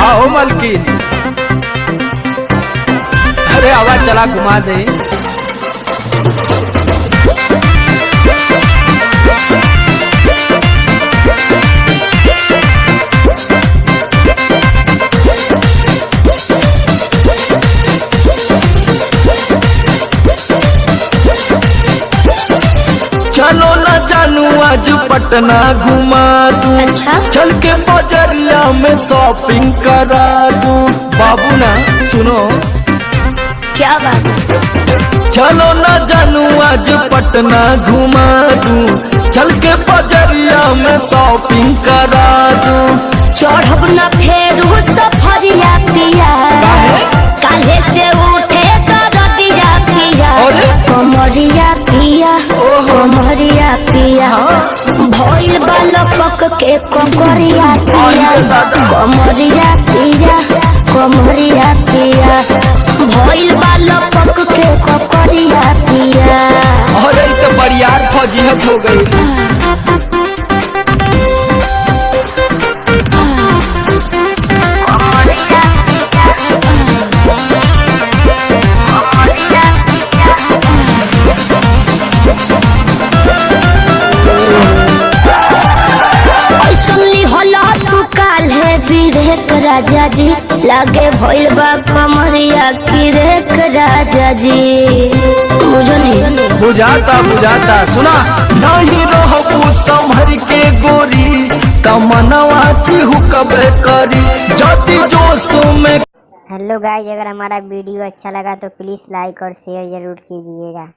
आओ मलकिन, अरे आवाज चला घुमा दे। चलो ना जानू आज पटना घुमा दूं। अच्छा? चल के बजरिया में शॉपिंग करा दूं। बाबू ना सुनो, क्या बात है? चलो ना जानू आज पटना घुमा दूं। चल के बजरिया में शॉपिंग करा दूं। चढ़ब न फेरू सफरिया पिया, काले से उठे दरदिया पिया, अरे? कमरिया पिया, कमरिया पिया, भइल बालक के कमरिया पिया, कमरिया पिया, कमरिया पिया, भइल बालक के कमरिया पिया। अरे तो बरियार फौजियत हो गई। राजा जी लागे भइल बा कमरिया की रेख राजा जी, मुझे नहीं बुझाता बुझाता सुना नहीं रहो संभर के गोरी तमनवा चिहु कबे करी ज्योति जोश में। हेलो गाइस, अगर हमारा वीडियो अच्छा लगा तो प्लीज़ लाइक और शेयर ज़रूर कीजिएगा।